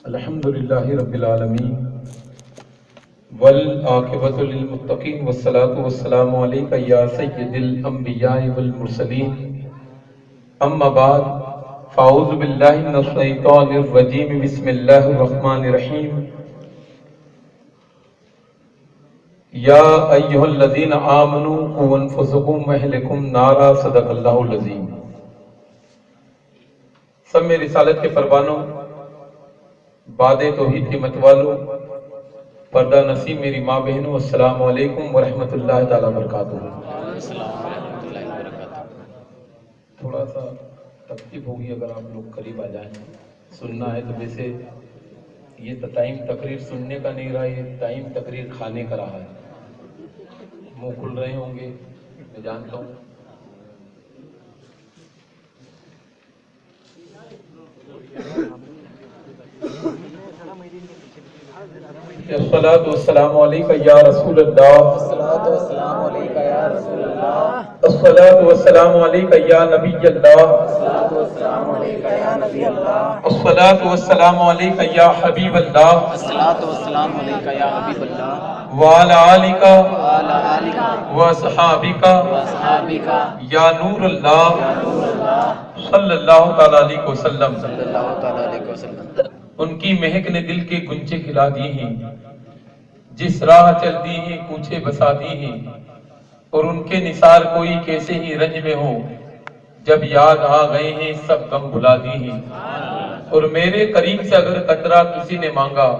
الحمدللہ رب العالمین والعاقبۃ للمتقین والصلاة والسلام علیک یا سید الانبیاء والمرسلین اما بعد فاعوذ باللہ من الشیطان الرجیم بسم اللہ الرحمن الرحیم یا ایہا الذین آمنوا قوا انفسکم واہلکم نارا صدق اللہ العظیم۔ سب میں رسالت کے پروانوں، باد توحید کے متوالوں، پردہ نصیب میری ماں بہنوں، السلام علیکم ورحمۃ اللہ تعالی وبرکاتہ۔ تھوڑا سا تکلیف ہوگی اگر آپ لوگ قریب آ جائیں، سننا ہے تو ویسے یہ تو ٹائم تقریر سننے کا نہیں رہا، یہ ٹائم تقریر کھانے کا رہا ہے۔ منہ کھل رہے ہوں گے میں جانتا ہوں۔ الصلاۃ والسلام علیک یا رسول اللہ، الصلاۃ والسلام علیک یا رسول اللہ، الصلاۃ والسلام علیک یا نبی اللہ، الصلاۃ والسلام علیک یا نبی اللہ، الصلاۃ والسلام علیک یا حبیب اللہ، الصلاۃ والسلام علیک یا حبیب اللہ، وعلی آلک وعلی آلک واصحابک واصحابک یا نور اللہ صلی اللہ تعالی علیہ وسلم۔ صلی اللہ تعالی علیہ وسلم۔ ان کی مہک نے دل کے گنچے کھلا دی ہیں، جس راہ چلتی ہیں کوچے بساتی ہیں، اور ان کے نثار کوئی کیسے ہی رنج میں ہو، جب یاد آ گئے ہیں سب غم بھلا دی ہیں۔ اور میرے قریب سے اگر قطرہ کسی نے مانگا،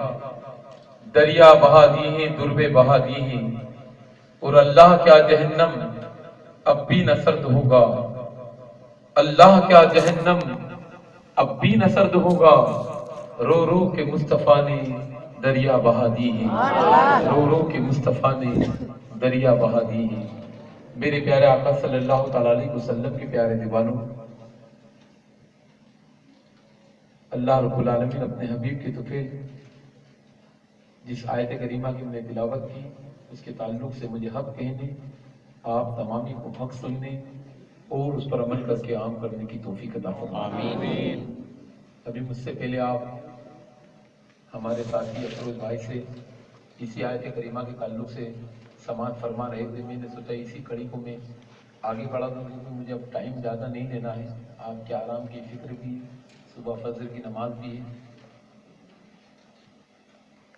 دریا بہا دی ہیں دربے بہا دی ہیں، اور اللہ کیا جہنم اب بھی نہ سرد ہوگا، اللہ کیا جہنم اب بھی نہ سرد ہوگا، رو رو کے مصطفیٰ نے دریا بہا دی ہے، رو رو کے مصطفیٰ نے دریا بہا دی ہے۔ میرے پیارے آقا صلی اللہ تعالی علیہ وسلم کے پیارے دیوانوں، اللہ رب العالمین اپنے حبیب کے طفیل جس آیت کریمہ کی میں نے تلاوت کی، اس کے تعلق سے مجھے حق کہنے، آپ تمامی کو حق سننے اور اس پر عمل کر کے عام کرنے کی توفیق عطا فرمائے۔ آمین۔ ابھی مجھ سے پہلے آپ ہمارے ساتھی افروز بھائی سے اسی آیت کریمہ کے تعلق سے سماعت فرما رہے تھے۔ میں نے سوچا اسی کڑی کو میں آگے بڑھا دوں، کیونکہ مجھے اب ٹائم زیادہ نہیں لینا ہے، آپ کے آرام کی فکر بھی، صبح فجر کی نماز بھی ہے۔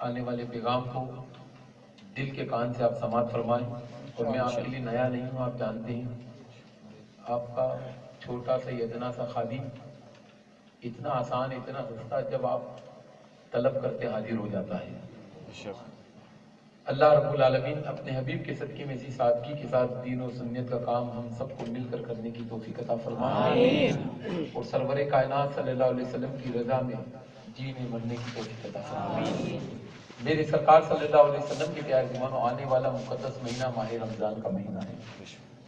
آنے والے پیغام کو دل کے کان سے آپ سماعت فرمائیں، اور میں آپ کے لیے نیا نہیں ہوں، آپ جانتے ہیں، آپ کا چھوٹا سا ادنا سا خادم اتنا آسان اتنا سستا جب آپ طلب کرتے حاضر ہو جاتا ہے۔ اللہ رب العالمین اپنے حبیب کے صدقے میں اسی سادگی کے ساتھ دین و سنت کا کام ہم سب کو مل کر کرنے کی توفیق عطا فرمائے، اور سرور کائنات صلی اللہ علیہ وسلم کی رضا میں جینے مرنے کی توفیق عطا فرمائے۔ میرے سرکار صلی اللہ علیہ وسلم کے پیارے دیوانوں، آنے والا مقدس مہینہ ماہ رمضان کا مہینہ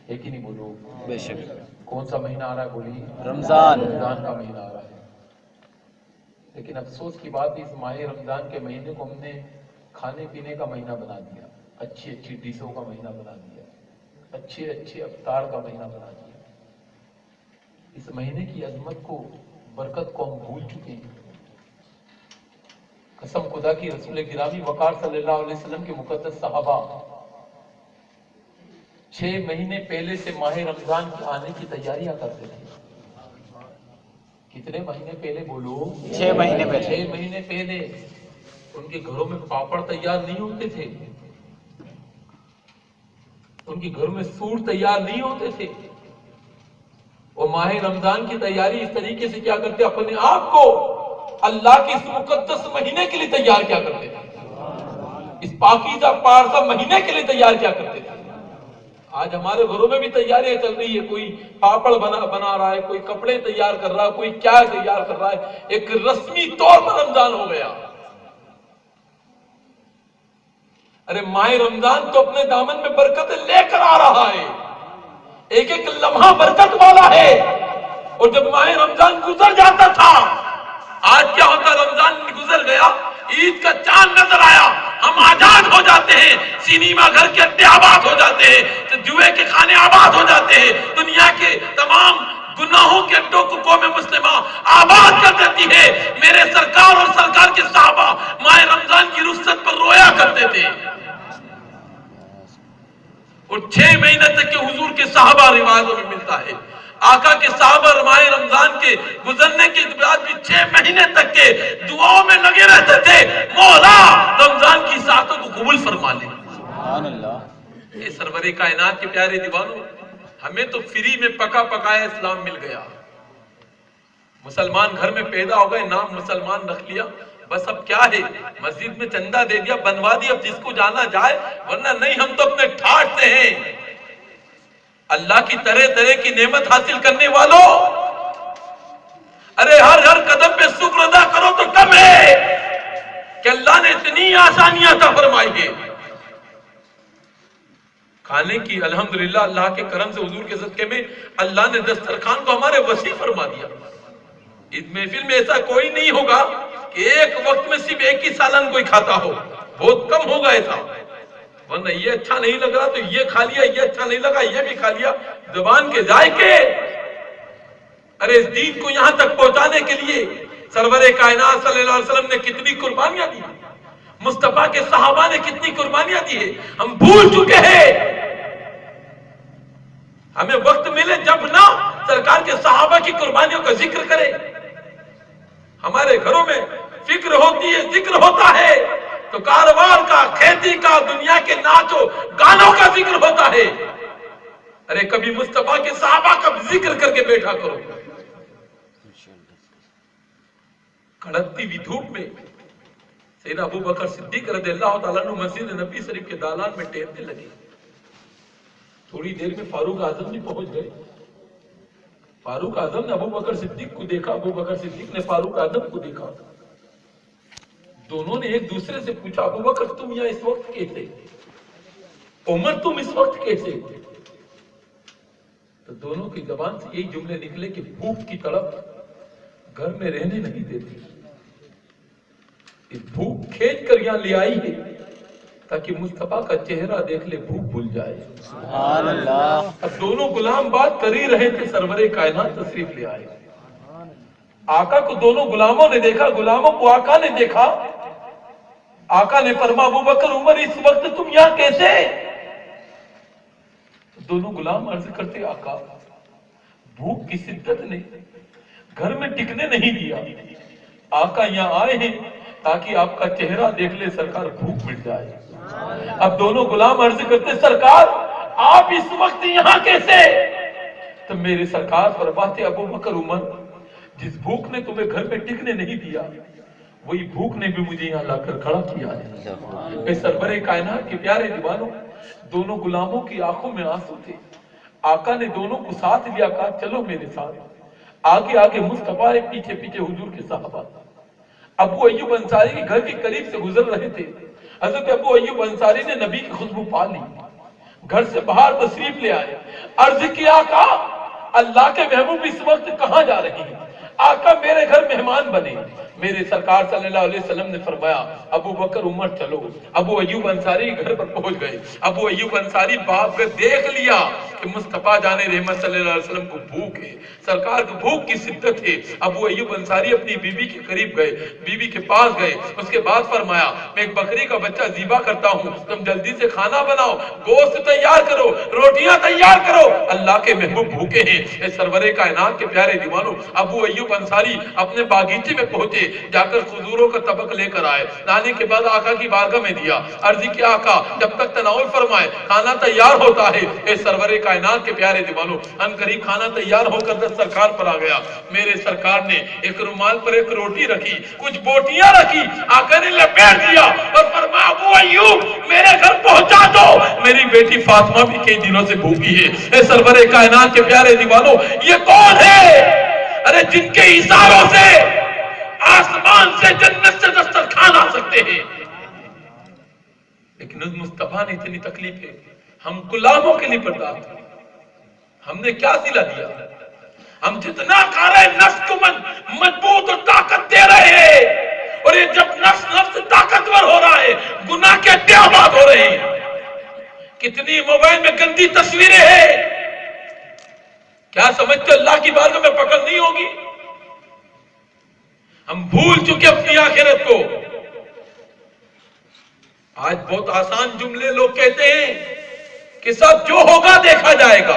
ہے کہ نہیں؟ بولو بے شک۔ کون سا مہینہ آ رہا ہے؟ بولیے رمضان۔ رمضان کا مہینہ آ رہا ہے۔ لیکن افسوس کی بات اس ماہ رمضان کے مہینے کو ہم نے کھانے پینے کا مہینہ بنا دیا، اچھی اچھی ڈشوں کا مہینہ بنا دیا، اچھے اچھے افطار کا مہینہ بنا دیا۔ اس مہینے کی عظمت کو، برکت کو ہم بھول چکے ہیں۔ قسم خدا کی، رسول گرامی وقار صلی اللہ علیہ وسلم کے مقدس صحابہ 6 مہینے پہلے سے ماہ رمضان کے آنے کی تیاریاں کرتے تھے۔ کتنے مہینے پہلے؟ بولو 6 مہینے پہلے۔ 6 مہینے پہلے ان کے گھروں میں پاپڑ تیار نہیں ہوتے تھے، ان کے گھروں میں سوٹ تیار نہیں ہوتے تھے۔ وہ ماہ رمضان کی تیاری اس طریقے سے کیا کرتے، اپنے آپ کو اللہ کے اس مقدس مہینے کے لیے تیار کیا کرتے تھے، اس پاکیزہ پارسا مہینے کے لیے تیار کیا کرتے تھے۔ آج ہمارے گھروں میں بھی تیاریاں چل رہی ہے، کوئی پاپڑ بنا رہا ہے، کوئی کپڑے تیار کر رہا ہے، کوئی کیا تیار کر رہا ہے۔ ایک رسمی طور پر رمضان ہو گیا۔ ارے ماہ رمضان تو اپنے دامن میں برکتیں لے کر آ رہا ہے، ایک ایک لمحہ برکت والا ہے۔ اور جب ماہ رمضان گزر جاتا تھا، آج کیا ہوتا، رمضان گزر گیا، عید کا چاند نظر آیا، ہم آزاد ہو جاتے ہیں، سینما گھر کے اڈے آباد ہو جاتے ہیں، جوئے کے خانے آباد ہو جاتے ہیں، دنیا کے تمام گناہوں کے اڈوں کو قوم مسلمہ آباد کر دیتی ہے۔ میرے سرکار اور سرکار کے روایتوں میں ملتا ہے آقا کے صحابہ رمائے رمضان کے گزرنے کے بعد بھی 6 مہینے تک کے دعاؤں میں لگے رہتے تھے، مولا رمضان کی ساعتوں کو قبول فرما لے۔ سبحان اللہ۔ اے سرور کائنات کے پیارے دیوانوں، ہمیں تو فری میں پکا پکایا اسلام مل گیا، مسلمان گھر میں پیدا ہو گئے، نام مسلمان رکھ لیا، بس اب کیا ہے، مسجد میں چندہ دے دیا، بنوا دیا، اب جس کو جانا جائے، ورنہ نہیں ہم تو اپنے ٹھاٹ سے ہیں۔ اللہ کی طرح طرح کی نعمت حاصل کرنے والوں، ارے ہر قدم پہ شکر ادا کرو تو کم ہے کہ اللہ نے اتنی آسانیاں عطا فرمائی ہے۔ کھانے کی الحمدللہ اللہ کے کرم سے حضور کے صدقے میں اللہ نے دسترخوان کو ہمارے وسیع فرما دیا۔ اس محفل میں ایسا کوئی نہیں ہوگا کہ ایک وقت میں صرف ایک ہی سالن کوئی کھاتا ہو، بہت کم ہوگا ایسا، ورنہ یہ اچھا نہیں لگ رہا تو یہ کھا لیا، یہ اچھا نہیں لگا یہ بھی کھا لیا، زبان کے ذائقے۔ ارے اس دین کو یہاں تک پہنچانے کے لیے سرور کائنات صلی اللہ علیہ وسلم نے کتنی قربانیاں دی، مصطفیٰ کے صحابہ نے کتنی قربانیاں دی ہے، ہم بھول چکے ہیں۔ ہمیں وقت ملے جب نہ سرکار کے صحابہ کی قربانیوں کا ذکر کرے، ہمارے گھروں میں فکر ہوتی ہے، ذکر ہوتا ہے تو کاروبار کا، کھیتی کا، دنیا کے ناچوں گانوں کا ذکر ہوتا ہے۔ ارے کبھی مصطفیٰ کے صحابہ کا ذکر کر کے بیٹھا کرو۔ کڑکتی ہوئی دھوپ میں سیدنا ابو بکر صدیق رضی اللہ تعالیٰ عنہ مسجد نبی شریف کے دالان میں ٹہلنے لگے، تھوڑی دیر میں فاروق اعظم بھی پہنچ گئے۔ فاروق اعظم نے ابو بکر صدیق کو دیکھا، ابو بکر صدیق نے فاروق اعظم کو دیکھا، دونوں نے ایک دوسرے سے پوچھا ابو بکر تم یہاں اس وقت کیسے، عمر تم اس وقت کیسے؟ تو دونوں کی زبان سے یہی جملے نکلے کہ بھوک کی طرف گھر میں رہنے نہیں دیتی، بھوک کھینچ کر یہاں لے آئی ہے تاکہ مصطفیٰ کا چہرہ دیکھ لے، بھوک بھول جائے۔ سبحان اللہ۔ اب دونوں غلام بات کر ہی رہے تھے، سرور کائنات تشریف لے آئے۔ آقا کو دونوں غلاموں نے دیکھا، غلاموں کو آقا نے دیکھا، آقا نے فرمایا ابو بکر عمر اس وقت تم یہاں کیسے؟ دونوں غلام عرض کرتے آقا بھوک کی شدت نے گھر میں ٹکنے نہیں دیا، آقا یہاں آئے ہیں تاکہ آپ کا چہرہ دیکھ لے، سرکار بھوک مٹ جائے۔ اب دونوں غلام عرض کرتے سرکار آپ اس وقت یہاں کیسے؟ تو میرے سرکار فرماتے ابو بکر عمر جس بھوک نے تمہیں گھر میں ٹکنے نہیں دیا، وہی بھوک نے بھی مجھے یہاں لا کر کھڑا کیا ہے۔ اے سرور کائنات کے پیارے دیوانوں، دونوں غلاموں کی آنکھوں میں آنسو تھے، آقا نے دونوں کو ساتھ لیا، کہا چلو میرے ساتھ۔ آگے آگے مصطفیٰ، پیچھے پیچھے حضور کے صحابہ۔ ابو ایوب انصاری کے گھر کے قریب سے گزر رہے تھے، حضرت ابو ایوب انصاری نے نبی کی خوشبو پا لی، گھر سے باہر تشریف لے آئے، عرض کیا آقا اللہ کے محبوب اس وقت کہاں جا رہی ہیں؟ آقا میرے گھر مہمان بنے۔ میرے سرکار صلی اللہ علیہ وسلم نے فرمایا ابو بکر عمر چلو۔ ابو ایوب انصاری گھر پر پہنچ گئے، ابو ایوب انصاری باپ کو دیکھ لیا کہ مصطفیٰ جان رحمت صلی اللہ علیہ وسلم کو بھوک ہے، سرکار کو بھوک کی شدت ہے۔ ابو ایوب انصاری اپنی بیوی کے قریب گئے، بیوی کے پاس گئے، اس کے بعد فرمایا میں ایک بکری کا بچہ ذبح کرتا ہوں، تم جلدی سے کھانا بناؤ، گوشت تیار کرو، روٹیاں تیار کرو، اللہ کے محبوب بھوکے ہیں۔ اے سرور کائنات کے پیارے دیوانوں، ابو ایوب انصاری اپنے باغیچے میں پہنچے، جا کر کھجوروں کا طبق لے کر آئے، لانے کے بعد آقا کی بارگاہ میں دیا، عرض کیا آقا جب تک تناول فرمائے کھانا تیار ہوتا ہے۔ اے سرور کائنات کے پیارے دیوانوں، ان قریب کھانا تیار ہو کر سرکار پر آ گیا، میرے سرکار نے ایک رومال پر ایک روٹی رکھی، کچھ بوٹیاں رکھی، آقا نے لپیٹ دیا اور فرمایا ابو ایوب میرے گھر پہنچا دو، میری بیٹی فاطمہ بھی کئی دنوں سے بھوکی ہے۔ اے سرور کائنات کے پیارے دیوانوں، یہ کون ہے؟ ارے جن کے اشاروں سے آسمان سے جنت سے دسترخوان آ سکتے ہیں، لیکن اس مصطفیٰ نے اتنی تکلیف ہے، ہم غلاموں کے لیے برداشت کریں۔ ہم نے کیا صلہ دیا؟ ہم جتنا کھا رہے نفس کو مضبوط اور طاقت دے رہے ہیں، اور یہ جب نفس طاقتور ہو رہا ہے، گناہ کے اڈے آباد ہو رہے ہیں۔ کتنی موبائل میں گندی تصویریں ہیں، کیا سمجھتے اللہ کی بارگاہ میں پکڑ نہیں ہوگی؟ ہم بھول چکے اپنی آخرت کو۔ آج بہت آسان جملے لوگ کہتے ہیں کہ سب جو ہوگا دیکھا جائے گا،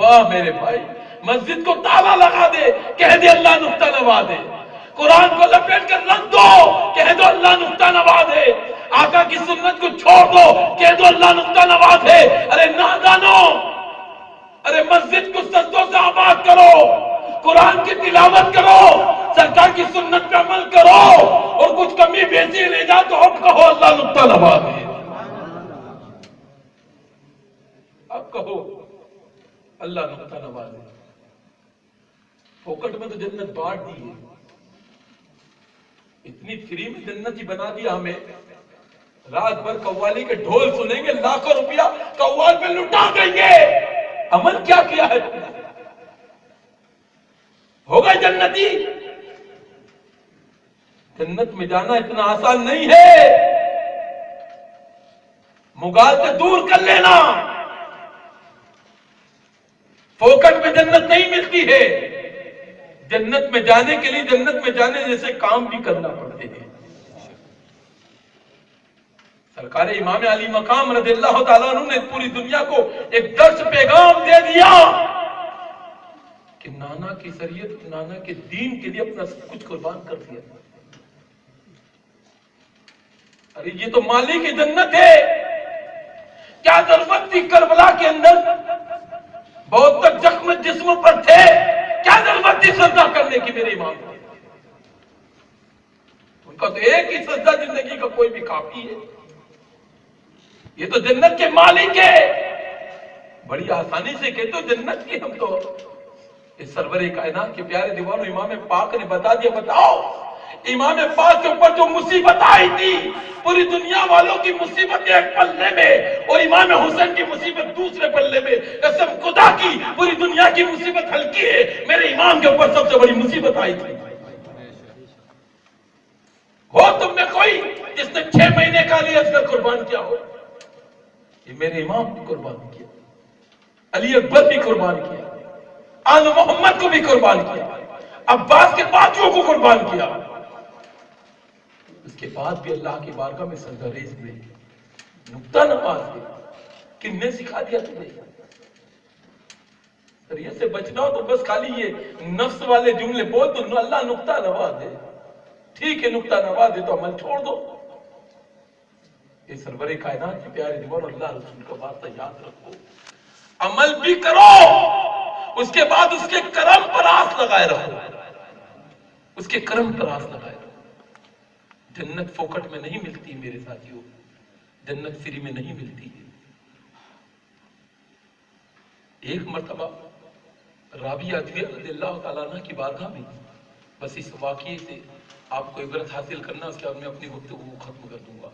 واہ میرے بھائی، مسجد کو تالا لگا دے، کہہ دے اللہ نقطہ نوا دے، قرآن کو لپیٹ کر رکھ دو، کہہ دو اللہ نقطہ نوا دے، آقا کی سنت کو چھوڑ دو، کہہ دو اللہ نقطہ نوا دے۔ ارے نادانو، ارے مسجد کو سجدوں سے آباد کرو، قرآن کی تلاوت کرو، سرکار کی سنت پہ عمل کرو، اور کچھ کمی بیشی لے جا تو اب کہو اللہ نقطہ نوا دے، اب کہو اللہ نقطہ نوا دے۔ پوکٹ میں تو جنت بانٹ دی ہے، اتنی فری میں جنت ہی بنا دیا ہمیں، رات بھر قوالی کے ڈھول سنیں گے، لاکھوں روپیہ قوال پہ لٹا دیں گے، عمل کیا کیا ہے؟ ہوگا جنتی؟ جنت میں جانا اتنا آسان نہیں ہے، مغالطے دور کر لینا، پوکٹ میں جنت نہیں ملتی ہے، جنت میں جانے کے لیے جنت میں جانے جیسے کام بھی کرنا پڑتے ہیں۔ سرکار امام علی مقام رضی اللہ تعالیٰ عنہ نے پوری دنیا کو ایک درس پیغام دے دیا کہ نانا کی شریعت، نانا کے دین کے لیے اپنا سب کچھ قربان کر دیا۔ ارے یہ تو مالی کی جنت ہے، کیا ضرورت تھی کربلا کے اندر؟ بہت تک زخم جسم پر تھے، کیا ضرورت تھی سجدہ کرنے کی میرے امام کو؟ ان کا تو ایک ہی سجدہ زندگی کا کوئی بھی کافی ہے۔ یہ تو جنت کے مالک ہے، بڑی آسانی سے کہتے ہو جنت کی، ہم تو اس سرور کائنات کے پیارے دیوانوں امام پاک نے بتا دیا۔ بتاؤ امام پاک کے اوپر جو مصیبت آئی تھی، پوری دنیا والوں کی مصیبت ایک پلے میں اور امام حسین کی مصیبت دوسرے پلے میں، قسم خدا کی پوری دنیا کی مصیبت ہلکی ہے، میرے امام کے اوپر سب سے بڑی مصیبت آئی تھی۔ ہو تم میں کوئی جس نے 6 مہینے کا علی اصغر قربان کیا ہو؟ یہ میرے امام کو قربان کیا، علی اکبر بھی قربان کیا، آل محمد کو بھی قربان کیا، عباس کے باتوں کو قربان کیا، اس کے بعد بھی اللہ کی بارگاہ میں سجدہ ریز ہوئے، نقطہ نواز ہوئے۔ کن نے سکھا دیا تمہیں؟ شریعت سے بچنا ہو تو بس خالی یہ نفس والے جملے بول تو اللہ نقطہ نواز دے، ٹھیک ہے نقطہ نواز دے تو عمل چھوڑ دو۔ یہ سرور کائنات کے پیارے دیوار اللہ رسول کا واسطہ یاد رکھو، عمل بھی کرو، اس کے بعد اس کے کرم پر آس لگائے رہو، اس کے کرم پر آس لگائے رہو۔ جنت فوکٹ میں نہیں ملتی میرے ساتھیوں، جنت فری میں نہیں ملتی ہے۔ ایک مرتبہ رابعہ ادویہ رضی اللہ تعالیٰ عنہ کی بارگاہ میں، بس اس واقعے سے آپ کو عبرت حاصل کرنا، اس کے بعد میں اپنی گفتگو کو ختم کر دوں گا۔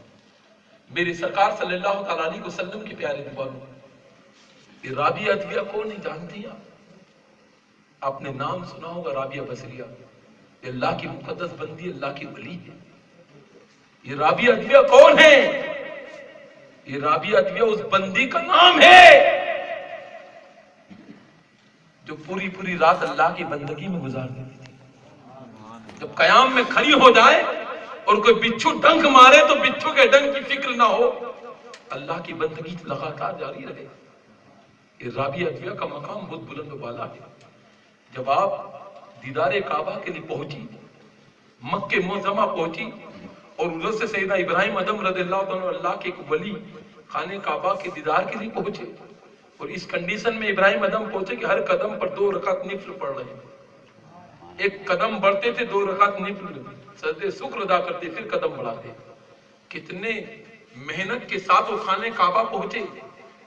میرے سرکار صلی اللہ تعالیٰ علیہ وسلم کے پیارے دیوانوں، یہ رابعہ ادویہ کون نہیں جانتی آپ نے نام سنا ہوگا، رابعہ بصریہ، یہ اللہ کی مقدس بندی، اللہ کی ولی ہے۔ یہ رابعہ ادویہ کون ہے؟ یہ رابعہ ادویہ اس بندی کا نام ہے جو پوری پوری رات اللہ کی بندگی میں گزار دیتی تھی۔ جب قیام میں کھڑی ہو جائے اور کوئی بچھو ڈنک مارے تو بچھو کے ڈنک کی فکر نہ ہو، اللہ کی بندگی لگاتار جاری رہے۔ یہ رابعہ ادویہ کا مقام بہت بلند و بالا ہے۔ جب آپ دیدار کعبہ کے لیے پہنچی، مکہ معظمہ پہنچی، اور ادھر سے سیدنا ابراہیم ادم رضی اللہ عنہ اللہ کے ایک ولی خانہ کعبہ کے دیدار کے لیے پہنچے، اور اس کنڈیشن میں ابراہیم ادم پہنچے کہ ہر قدم پر 2 رکعت نفل پڑھ رہے ہیں۔ ایک قدم بڑھتے تھے 2 رکعت نفل سجدے شکر ادا کرتے، پھر قدم بڑھاتے۔ کتنے محنت کے ساتھ وہ خانہ کعبہ پہنچے،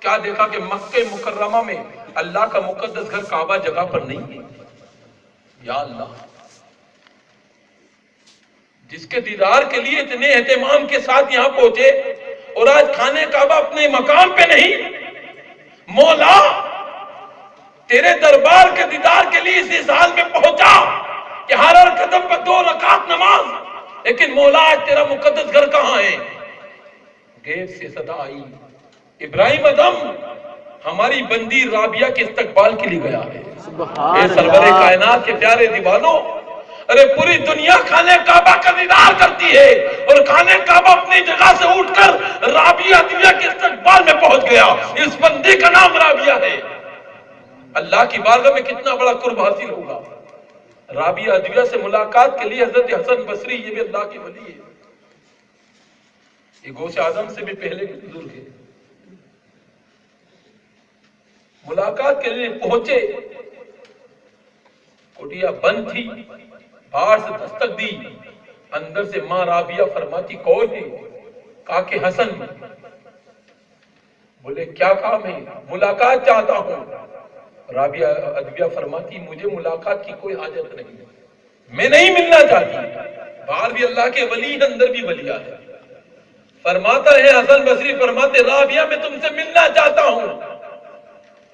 کیا دیکھا کہ مکہ مکرمہ میں اللہ کا مقدس گھر کعبہ جگہ پر نہیں ہے۔ یا اللہ، جس کے دیدار کے لیے اتنے اہتمام کے ساتھ یہاں پہنچے اور آج خانہ کعبہ اپنے مقام پہ نہیں، مولا تیرے دربار کے دیدار کے لیے اس حال میں پہنچا کہ ہر قدم پر 2 رکعت نماز، لیکن مولا آج تیرا مقدس گھر کہاں ہے؟ غیب سے صدا آئی، ابراہیم ادم ہماری بندی رابعہ کے استقبال کے لیے گیا ہے۔ اے سرور کائنات کے پیارے دیوانوں، ارے پوری دنیا خانہ کعبہ کا دیدار کرتی ہے اور خانہ کعبہ اپنی جگہ سے اٹھ کر رابعہ ادویہ کے استقبال میں پہنچ گیا۔ اس بندی کا نام رابعہ ہے۔ اللہ کی بارگاہ میں کتنا بڑا قرب حاصل ہوگا. رابعہ ادویہ سے ملاقات کے لیے حضرت حسن بصری، یہ بھی اللہ کے ولی ہے، یہ غوث اعظم سے بھی پہلے کے بزرگ ہے، ملاقات کے لیے پہنچے. کوٹیا بند تھی، باہر سے دستک دی، اندر سے ماں رابعہ فرماتی کون ہے؟ کہا کہ حسن. بولے کیا کام ہے؟ ملاقات چاہتا ہوں. رابعہ ادویہ فرماتی مجھے ملاقات کی کوئی حاجت نہیں، میں نہیں ملنا چاہتی. باہر بھی اللہ کے ولی ہے، اندر بھی ولی ہے. فرماتا ہے حسن بصری، فرماتے رابعہ میں تم سے ملنا چاہتا ہوں.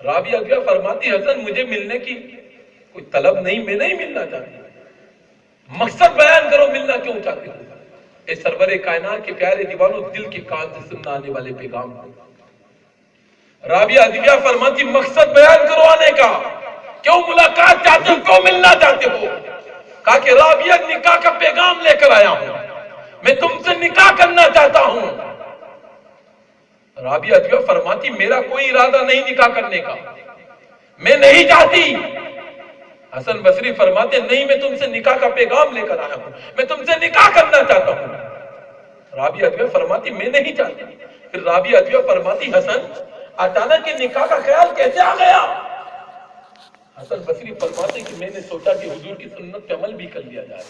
رابعہ ادویہ فرماتی حسن مجھے ملنے کی کوئی طلب نہیں، میں نہیں ملنا چاہتی. مقصد بیان کرو، ملنا کیوں چاہتے ہو؟ اے سرور کائنات کے پیارے دیوانوں، دل کے کان سے سننا آنے والے پیغام کو. رابعہ ادویہ فرماتی مقصد بیان کرو آنے کا، کیوں ملاقات چاہتے ہو، کیوں ملنا چاہتے ہو؟ کہا کہ رابعہ نکاح کا پیغام لے کر آیا ہوں، میں تم سے نکاح کرنا چاہتا ہوں. رابعہ ادویہ فرماتی میرا کوئی ارادہ نہیں نکاح کرنے کا، میں نہیں چاہتی. حسن بصری فرماتے نہیں، میں تم سے نکاح کا پیغام لے کر آیا ہوں، میں تم سے نکاح کرنا چاہتا ہوں. رابعہ ادویہ فرماتی میں نہیں چاہتی. پھر رابعہ ادویہ فرماتی حسن اچانک نکاح کا خیال کیسے آ گیا؟ حسن بصری فرماتے کہ میں نے سوچا کہ حضور کی سنت پہ عمل بھی کر لیا جائے،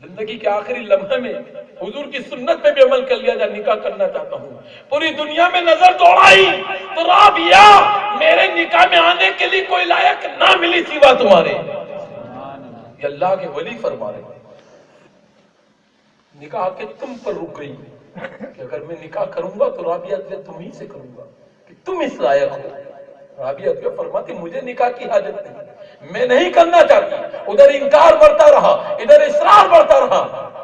زندگی کے آخری لمحے میں حضور کی سنت پہ بھی عمل کر لیا جائے، نکاح کرنا چاہتا ہوں. پوری دنیا میں نظر دوڑائی تو رابعہ میرے نکاح میں آنے کے لیے کوئی لائق نہ ملی سوا تمہارے. یہ اللہ کے ولی فرما رہے ہیں. نکاح کے تم پر رک گئی کہ اگر میں نکاح کروں گا تو رابعہ تم ہی سے کروں گا کہ تم اس لائق ہو. رابعہ فرماتی مجھے نکاح کی حاجت نہیں، میں نہیں کرنا چاہتی. ادھر انکار بڑھتا رہا، ادھر اصرار بڑھتا رہا.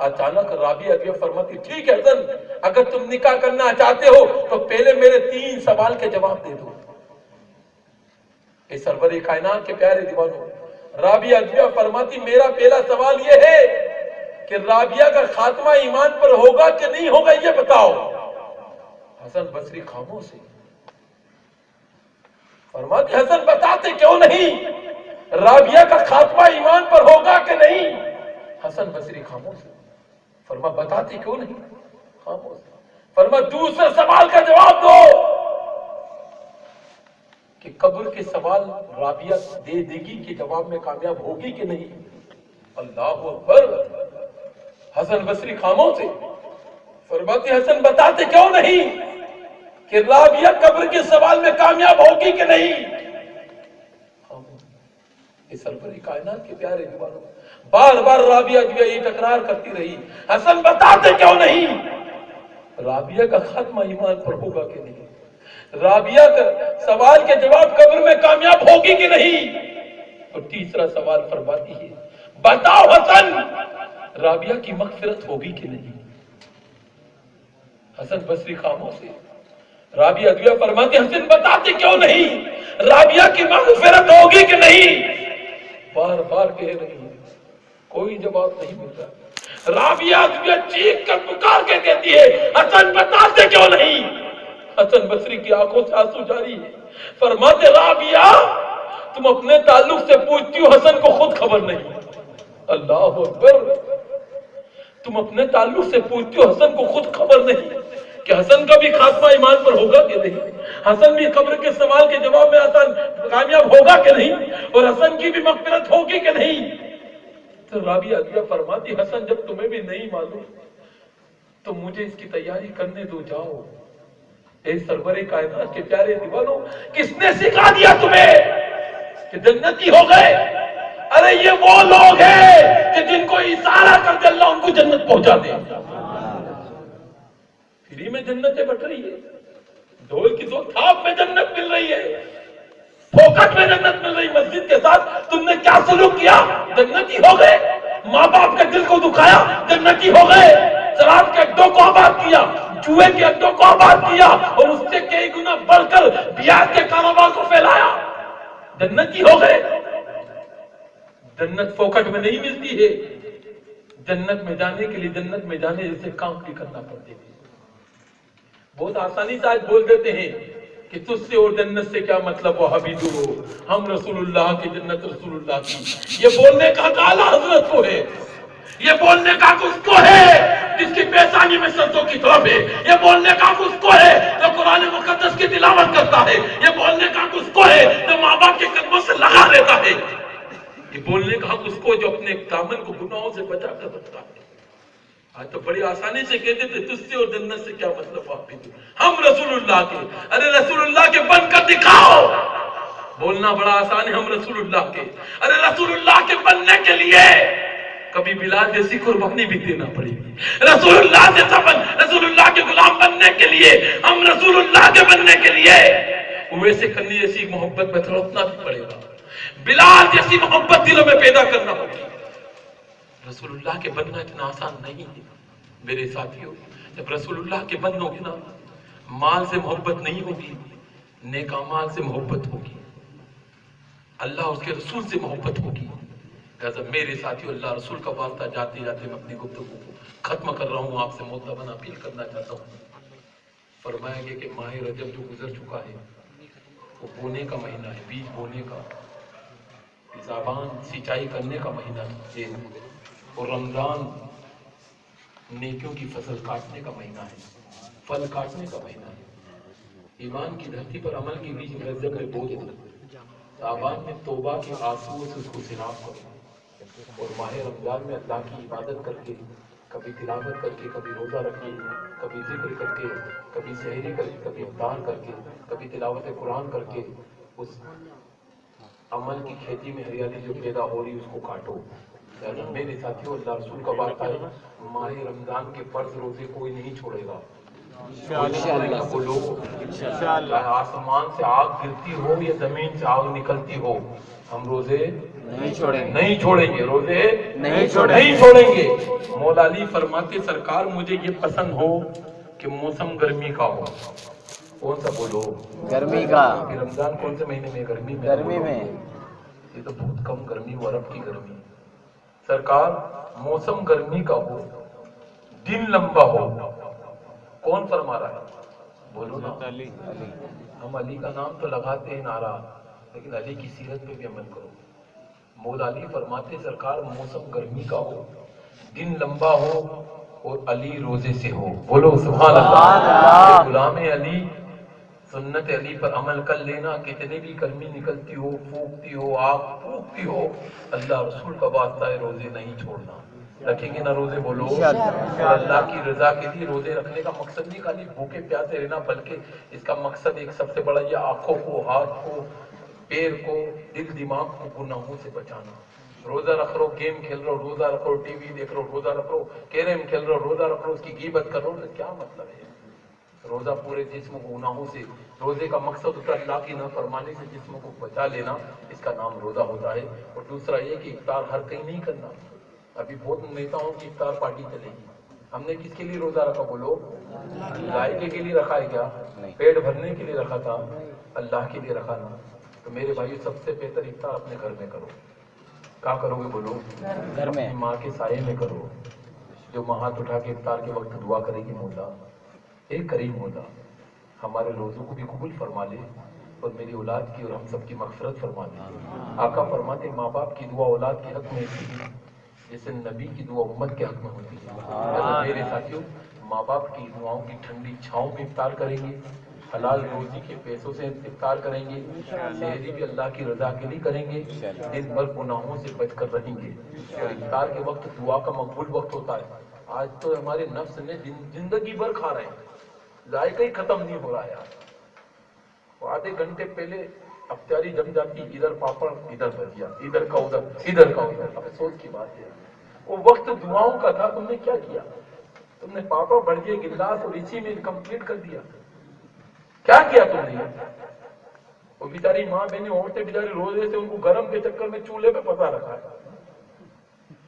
اچانک رابعہ فرماتی ٹھیک ہے حسن، اگر تم نکاح کرنا چاہتے ہو تو پہلے میرے 3 سوال کے جواب دے دو. اے سرور کائنات کے پیارے دیوانوں، رابعہ فرماتی میرا پہلا سوال یہ ہے کہ رابعہ کا خاتمہ ایمان پر ہوگا کہ نہیں ہوگا یہ بتاؤ. حسن بصری خاموش ہے. فرماتے حسن بتاتے کیوں نہیں؟ رابعہ کا خاتمہ ایمان پر ہوگا کہ نہیں؟ حسن بصری خاموش ہے. فرما بتاتے کیوں نہیں؟ خاموش. فرما دوسرے سوال کا جواب دو کہ قبر کے سوال رابعہ دے دے گی کہ جواب میں کامیاب ہوگی کہ نہیں؟ اللہ اکبر. حسن بصری خاموش ہے. فرماتے حسن بتاتے کیوں نہیں کہ رابعہ قبر کے سوال میں کامیاب ہوگی کہ نہیں؟ یہ سرور کائنات کے پیارے دیوانوں، بار بار رابعہ جو یہ تکرار کرتی رہی حسن بتاتے کیوں نہیں؟ رابعہ کا خاتمہ ایمان پر ہوگا کہ نہیں؟ رابعہ کا سوال کے جواب قبر میں کامیاب ہوگی کہ نہیں؟ اور تیسرا سوال فرماتی ہے بتاؤ حسن رابعہ کی مغفرت ہوگی کہ نہیں؟ حسن بصری خاموش ہے. رابعہ ادویہ فرماتے حسن بتاتے کیوں نہیں؟ رابعہ کی مغفرت ہوگی کہ نہیں؟ بار بار کہہ رہی ہے، کوئی جواب نہیں ملتا. رابعہ ادویہ چیخ کر پکار کے کہتی ہے حسن بتاتے کیوں نہیں؟ حسن بصری کی آنکھوں سے آنسو جاری ہے. فرماتے رابعہ تم اپنے تعلق سے پوچھتی ہو، حسن کو خود خبر نہیں. اللہ اکبر. تم اپنے تعلق سے پوچھتی ہو، حسن کو خود خبر نہیں کہ حسن کا بھی خاتمہ ایمان پر ہوگا کہ نہیں، حسن بھی قبر کے سوال کے جواب میں حسن کامیاب ہوگا کہ نہیں، اور حسن کی بھی مغفرت ہوگی کہ نہیں. تو رابعہ ادویہ فرماتی حسن جب تمہیں بھی نہیں معلوم تو مجھے اس کی تیاری کرنے دو، جاؤ. اے سرور کائنات کے پیارے دیوانوں، کس نے سکھا دیا تمہیں کہ جنتی ہو گئے؟ ارے یہ وہ لوگ ہیں کہ جن کو اشارہ کر دے اللہ ان کو جنت پہنچا دے. فری میں جنتیں بٹ رہی ہے، ڈھول کی دو تھاپ میں جنت مل رہی ہے، پھوکٹ میں جنت مل رہی. مسجد کے ساتھ تم نے کیا سلوک کیا؟ جنتی ہو گئے. ماں باپ کے دل کو دکھایا، جنتی ہو گئے. شراب کے اڈوں کو آباد کیا، جوئے کے اڈوں کو آباد کیا، اور اس سے کئی گنا بڑھ کر بیاج کے کاروبار کو پھیلایا، جنتی ہو گئے. جنت پھوکٹ میں نہیں ملتی ہے. جنت میں جانے کے لیے جنت میں جانے جیسے کام بھی کرنا پڑتے ہیں. بہت آسانی سے آج بول دیتے ہیں کہ تجھ سے اور جنت سے کیا مطلب ہو حبیبو ہو، ہم رسولullah کی جنت رسولullah کی۔ یہ بولنے کا اعلیٰ حضرت کو ہے، یہ بولنے کا اس کو ہے جس کی پیشانی میں سرسوں کی طرف ہے، یہ بولنے کا اس کو ہے جو قرآن مقدس کی تلاوت کرتا ہے، یہ بولنے کا اس کو ہے جو ماں باپ کے قدموں سے لگا لیتا ہے، یہ بولنے کا حق اس کو جو اپنے دامن کو گناہوں سے بچا کر رکھتا ہے۔ آج تو بڑی آسانی سے کہتے تھے تجھ سے اور جنت سے کیا مطلب حافظ، ہم رسول اللہ کے، ارے رسول اللہ کے بن کر دکھاؤ۔ بولنا بڑا آسان ہے ہم رسول اللہ کے، ارے رسول اللہ کے بننے کے لیے کبھی بلال جیسی قربانی بھی دینا پڑے گی، رسول اللہ جیسا رسول اللہ کے غلام بننے کے لیے، ہم رسول اللہ کے بننے کے لیے ویسے کرنی جیسی محبت میں تڑپنا بھی پڑے گا، بلال جیسی محبت دلوں میں پیدا کرنا ہوگی۔ رسول اللہ کے بننا اتنا آسان نہیں ہے میرے ساتھیوں۔ جب رسول اللہ کے بنو گے نا، مال سے محبت نہیں ہوگی، نیک اعمال سے محبت ہوگی، اللہ اس کے رسول سے محبت ہوگی۔ لہذا میرے ساتھیوں، اللہ رسول کا واسطہ جاتے جاتے میں اپنی گفتگو کو ختم کر رہا ہوں، آپ سے محترمانہ اپیل کرنا چاہتا ہوں۔ فرمایا گیا کہ ماہ رجب جو گزر چکا ہے وہ بونے کا مہینہ ہے، بیج بونے کا، زبان سینچائی کرنے کا مہینہ ہے، اور رمضان نیکیوں کی فصل کاٹنے کا مہینہ ہے، پھل کاٹنے کا مہینہ ہے۔ ایمان کی دھرتی پر عمل کے بیچ میں ذکر بوجھ دو، شعبان میں توبہ کے آنسوؤں سے اس کو سیراب کرو، اور ماہ رمضان میں اللہ کی عبادت کر کے، کبھی تلاوت کر کے، کبھی روزہ رکھ کے، کبھی ذکر کر کے، کبھی سحری کر کے، کبھی افطار کر کے، کبھی تلاوت قرآن کر کے، اس عمل کی کھیتی میں ہریالی جو پیدا ہو رہی اس کو کاٹو۔ میرے ساتھیوں، اللہ رسول کا وعدہ ہے، ماہ رمضان کے فرض روزے کوئی نہیں چھوڑے گا، چاہے آسمان سے آگ گرتی ہو یا زمین سے آگ نکلتی ہو، ہم روزے نہیں چھوڑیں گے، روزے نہیں چھوڑیں گے۔ مولا علی فرماتے سرکار مجھے یہ پسند ہو کہ موسم گرمی کا ہو۔ کون سا بولو؟ گرمی کا۔ رمضان کون سے مہینے میں؟ گرمی میں۔ گرمی میں یہ تو بہت کم گرمی ہو، عرب کی گرمی۔ سرکار موسم گرمی کا ہو، دن لمبا ہو۔ کون فرما رہا ہے؟ بولو نا۔ ہم علی کا نام تو لگاتے ہیں نعرہ، لیکن علی کی سیرت پہ بھی عمل کرو۔ مولا علی فرماتے سرکار موسم گرمی کا ہو، دن لمبا ہو، اور علی روزے سے ہو۔ بولو سبحان اللہ۔ غلام علی، سنت علی پر عمل کر لینا، کتنی بھی گرمی نکلتی ہو، پھونکتی ہو، آگ پھونکتی ہو، اللہ رسول کا واسطہ ہے روزے نہیں چھوڑنا۔ رکھیں گے نا روزے؟ بولو۔ اور اللہ کی رضا کے لیے روزے رکھنے کا مقصد نہیں خالی بھوکے پیاسے رہنا، بلکہ اس کا مقصد ایک سب سے بڑا یہ آنکھوں کو، ہاتھ کو، پیر کو، دل دماغ کو گناہوں سے بچانا۔ روزہ رکھ رہو، گیم کھیل رہو، روزہ رکھ رہو، ٹی وی دیکھ رہو، روزہ رکھ رہو، کیرم کھیل رہو، روزہ رکھ رہو، اس کی غیبت کر رہو، تو کیا مطلب ہے؟ روزہ پورے جسم کو گناہوں سے، روزے کا مقصد ہوتا ہے اللہ کی نافرمانی سے جسم کو بچا لینا، اس کا نام روزہ ہوتا ہے۔ اور دوسرا یہ کہ افطار ہر کہیں نہیں کرنا۔ ابھی بہت نیتاؤں کی افطار پارٹی چلے گی، ہم نے کس کے لیے روزہ رکھا؟ بولو۔ ذائقے کے لیے رکھا ہے کیا؟ پیٹ بھرنے کے لیے رکھا تھا؟ اللہ کے لیے رکھا نا۔ تو میرے بھائیو، سب سے بہتر افطار اپنے گھر میں کرو۔ کیا کرو گے؟ بولو۔ گھر میں، ماں کے سائے میں کرو۔ جو ماں ہاتھ اٹھا کے افطار کے وقت دعا کرے گی، مولا اے کریم مولا ہمارے روزوں کو بھی قبول فرما لے، اور میری اولاد کی اور ہم سب کی مغفرت فرما دے۔ آقا فرماتے ماں باپ کی دعا اولاد کے حق میں ہوتی ہے جیسے نبی کی دعا امت کے حق میں ہوتی ہے۔ میرے ساتھیوں، ماں باپ کی دعاؤں کی ٹھنڈی چھاؤں میں افطار کریں گے، حلال روزی کے پیسوں سے افطار کریں گے، سحری بھی اللہ کی رضا کے لیے کریں گے، دن بھر گناہوں سے بچ کر رہیں گے، اور افطار کے وقت دعا کا مقبول وقت ہوتا ہے۔ آج تو ہمارے نفس نے زندگی بھر کھا رہے ہیں، ذائقہ ہی ختم نہیں ہو رہا ہے۔ یار آدھے گھنٹے پہلے افطاری جم جاتی، ادھر پاپڑ، ادھر بھجیا، ادھر کا ادھر، ادھر کا ادھر۔ افسوس کی بات ہے، وہ وقت دعاؤں کا تھا، تم نے کیا کیا؟ تم نے پاپڑ بھجیے گلاس اور اسی میں کمپلیٹ کر دیا۔ کیا کیا تم نے؟ وہ بیچاری ماں بہنیں عورتیں بیچاری روزے سے ان کو گرم کے چکر میں چولہے پہ پکا رکھا ہے۔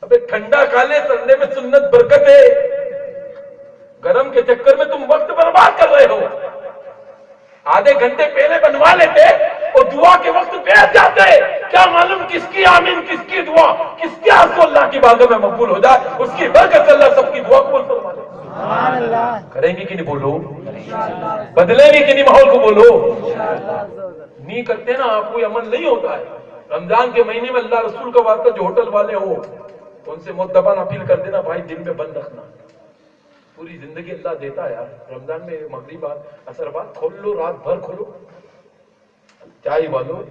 ابے ٹھنڈا کھا لے، سننے میں سنت برکت ہے، گرم کے چکر میں تم وقت برباد کر رہے ہو۔ آدھے گھنٹے پہلے بنوا لیتے اور دعا کے وقت بیٹھ جاتے، کیا معلوم کس کی آمین، کس کی دعا، کس کے آنسو اللہ کی بارگاہ میں مقبول ہو جائے۔ اس کی برکت سے اللہ سب کی دعا قبول فرما لے۔ سبحان اللہ۔ کریں گے کہ نہیں بولو؟ بدلیں گے کہ نہیں ماحول کو بولو؟ نہیں کرتے نا آپ کوئی عمل نہیں ہوتا ہے. رمضان کے مہینے میں اللہ رسول کا واسطہ جو ہوٹل والے ہو ان سے مدبان اپیل کر دینا بھائی دن میں بند رکھنا. پوری زندگی اللہ دیتا ہے یار. رمضان میں مغرب بعد اثر بعد کھول لو, رات بھر کھولو, چائے والو,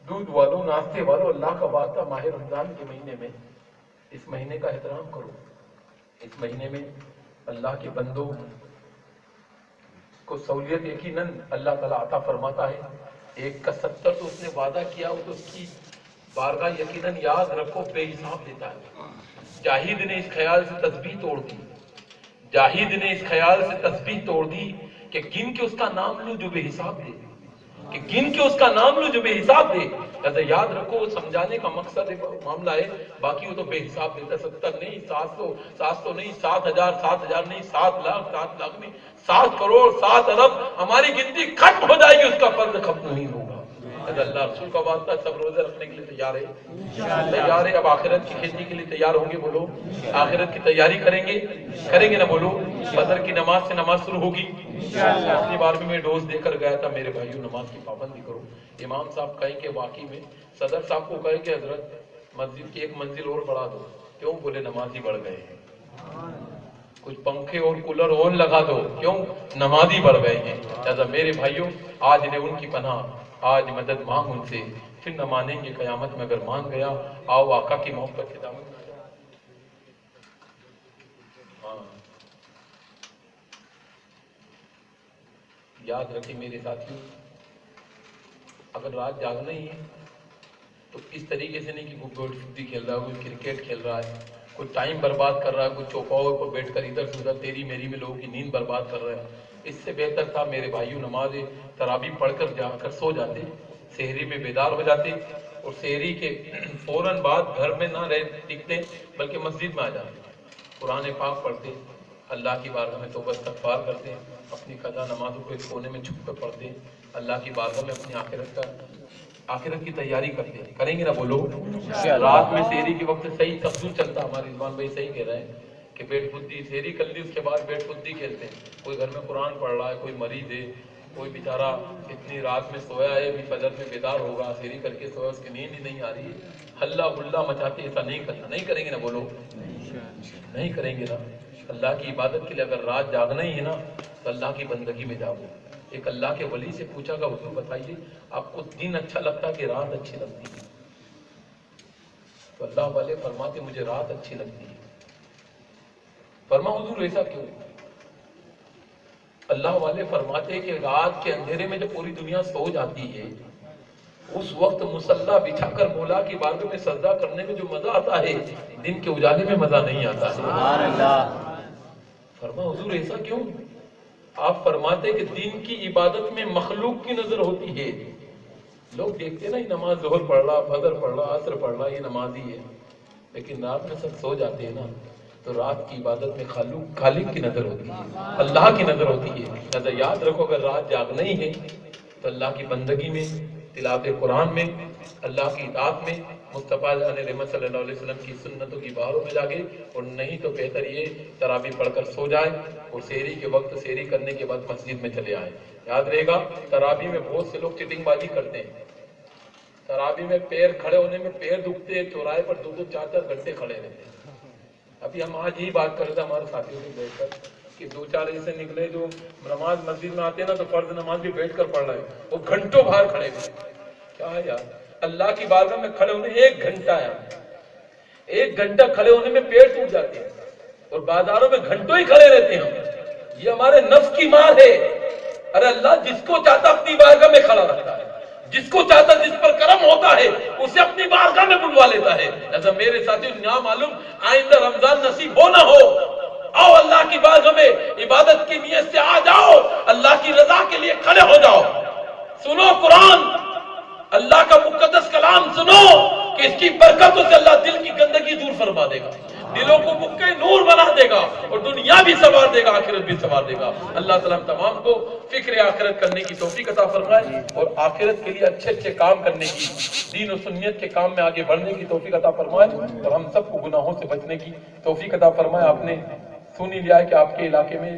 دودھ والو, ناشتے والو, اللہ کا واسطہ ماہ رمضان کے مہینے میں اس مہینے کا احترام کرو. اس مہینے میں اللہ کے بندوں کو سہولیت یقیناً اللہ تعالیٰ عطا فرماتا ہے. 1 کا 70 تو اس نے وعدہ کیا ہو تو اس کی بارگاہ یقیناً یاد رکھو بے حساب دیتا ہے. جاہد نے اس خیال سے تسبیح توڑ دی, جاہد نے اس خیال سے تسبیح توڑ دی کہ گن کے اس کا نام لوں جو بے حساب دے, کہ گن کے اس کا نام لوں جو بے حساب دے. ایسا یاد رکھو سمجھانے کا مقصد معاملہ ہے, باقی وہ تو بے حساب دیتا. 70 نہیں, 700 نہیں, 7,000 نہیں, 7 لاکھ نہیں, 7 کروڑ 7 ارب ہماری گنتی ختم ہو جائے گی, اس کا فرض ختم نہیں ہوگا. اللہ رسول کا واسطہ سب روزے رکھنے کے لیے تیار ہے, تیار ہے. اب آخرت کی کھیتی کے لیے تیار ہوں گے بولو؟ آخرت کی تیاری کریں گے نا بولو؟ فجر کی نماز سے نماز شروع ہوگی. پچھلی بار بھی میں ڈوز دے کر گیا تھا میرے بھائیوں, نماز کی پابندی کرو. امام صاحب کہیں کہ واقعی میں صدر صاحب کو کہیں کہ حضرت مسجد کی 1 منزل اور بڑھا دو. کیوں؟ بولے نمازی بڑھ گئے ہیں. کچھ پنکھے اور کولر اور لگا دو. کیوں؟ نمازی بڑھ گئے ہیں. لہذا میرے بھائیوں آج نے ان کی پناہ, آج مدد مانگ ان سے, پھر نہ مانیں گے قیامت میں. اگر مان گیا آؤ آقا کی محبت کے دامن میں. ہاں یاد رکھیں میرے ساتھیوں, اگر رات جاگنا ہی ہے تو اس طریقے سے نہیں کہ کوئی گولف بھی کھیل رہا ہے, کوئی کرکٹ کھیل رہا ہے, کوئی ٹائم برباد کر رہا ہے, کوئی چوپاؤں پر بیٹھ کر ادھر سے ادھر تیری میری میں لوگوں کی نیند برباد کر رہا ہے. اس سے بہتر تھا میرے بھائیوں نماز تراویح پڑھ کر جا کر سو جاتے, سحری میں بیدار ہو جاتے, اور سحری کے فوراً بعد گھر میں نہ رہ ٹکتے بلکہ مسجد میں آ جاتے, قرآن پاک پڑھتے, اللہ کی بارگاہ میں توبہ استغفار کرتے, اپنی قضا نمازوں کو ایک کونے میں چھپ کر پڑھتے, اللہ کی بارگاہ میں اپنی آخرت کی تیاری کرتے. کریں گے نا بولو؟ رات میں سحری کے وقت صحیح تفصیل چلتا. ہمارے رضوان بھائی صحیح کہہ رہے ہیں کہ بیٹ فدی سحری کر لی, اس کے بعد بیٹ فدی کھیلتے ہیں. کوئی گھر میں قرآن پڑھ رہا ہے, کوئی مریض ہے, کوئی بیچارہ اتنی رات میں سویا ہے, بھی فجر میں بیدار ہوگا, سحری کر کے سویا, اس کی نیند ہی نہیں آ رہی ہے, ہلا گلا مچاتے. ایسا نہیں کرنا. نہیں کریں گے نا بولو؟ نہیں کریں گے نا. اللہ کی عبادت کے لیے اگر رات جاگنا ہی ہے نا تو اللہ کی بندگی میں جاگو. ایک اللہ کے ولی سے پوچھا گا, حضور بتائیے آپ کو دن اچھا لگتا ہے کہ رات اچھی لگتی ہے؟ تو اللہ والے فرماتے مجھے رات اچھی لگتی ہے. فرما حضور ایسا کیوں؟ اللہ والے فرماتے کہ رات کے اندھیرے میں جب پوری دنیا سو جاتی ہے اس وقت مصلی بچھا کر مولا کی بارگاہ میں سجدہ کرنے میں جو مزہ آتا ہے دن کے اجالے میں مزہ نہیں آتا ہے. سبحان اللہ. فرما حضور ایسا کیوں؟ آپ فرماتے کہ دین کی عبادت میں مخلوق کی نظر ہوتی ہے. لوگ دیکھتے نا یہ نماز ظہر پڑھ رہا, فجر پڑھ رہا, عصر پڑھ رہا, یہ نمازی ہے, لیکن رات میں سب سو جاتے ہیں نا تو رات کی عبادت میں خالق کی نظر ہوتی ہے, اللہ کی نظر ہوتی ہے. لہذا یاد رکھو اگر رات جاگنا ہی ہے تو اللہ کی بندگی میں, تلاوت قرآن میں, اللہ کی اطاعت میں, مصطفیٰ علیہ صلی اللہ علیہ وسلم کی سنتوں کی باروں میں جاگے, اور نہیں تو بہتر یہ تراویح پڑھ کر سو جائے اور سحری کے وقت سحری کرنے کے بعد مسجد میں چلے آئے. یاد رہے گا تراویح میں بہت سے لوگ چٹنگ بازی کرتے ہیں. تراویح میں پیر کھڑے ہونے میں پیر دکھتے ہیں, چوراہے پر 2-2 4-4 گھنٹے کھڑے رہتے ہیں. ابھی ہم آج یہی بات کر رہے تھے ہمارے ساتھیوں سے بیٹھ کر کہ 2-4 ایسے نکلے جو نماز مسجد میں آتے ہیں نا تو فرض نماز بھی بیٹھ کر پڑھ رہے ہیں, وہ گھنٹوں باہر کھڑے ہوئے. کیا ہے یار, اللہ کی بارگاہ میں کھڑے ہونے 1 گھنٹہ ہے, 1 گھنٹہ کھڑے ہونے میں پیر ٹوٹ جاتے ہیں, اور بازاروں میں گھنٹوں ہی کھڑے رہتے ہیں ہم. یہ ہمارے نفس کی مار ہے. ارے اللہ جس کو چاہتا اپنی بارگاہ میں کھڑا رکھتا ہے, جس کو چاہتا جس پر کرم ہوتا ہے اسے اپنی بارگاہ میں بلوا لیتا ہے. ایسا میرے ساتھیوں نہ معلوم آئندہ رمضان نصیب ہو نہ ہو, آؤ اللہ کی بارگاہ میں عبادت کی نیت سے آ جاؤ, اللہ کی رضا کے لیے کھڑے ہو جاؤ. سنو قرآن, اللہ کا مقدس کلام سنو کہ اس کی برکتوں سے اللہ دل کی گندگی دور فرما دے گا, دلوں کو مکہ نور بنا دے گا, اور دنیا بھی سنوار دے گا, آخرت بھی سنوار دے گا. اللہ تعالیٰ ہم تمام کو فکر آخرت کرنے کی توفیق عطا فرمائے, اور آخرت کے لیے اچھے اچھے کام کرنے کی, دین و سنت کے کام میں آگے بڑھنے کی توفیق عطا فرمائے, اور ہم سب کو گناہوں سے بچنے کی توفیق عطا فرمائے. آپ نے سن ہی لیا ہے کہ آپ کے علاقے میں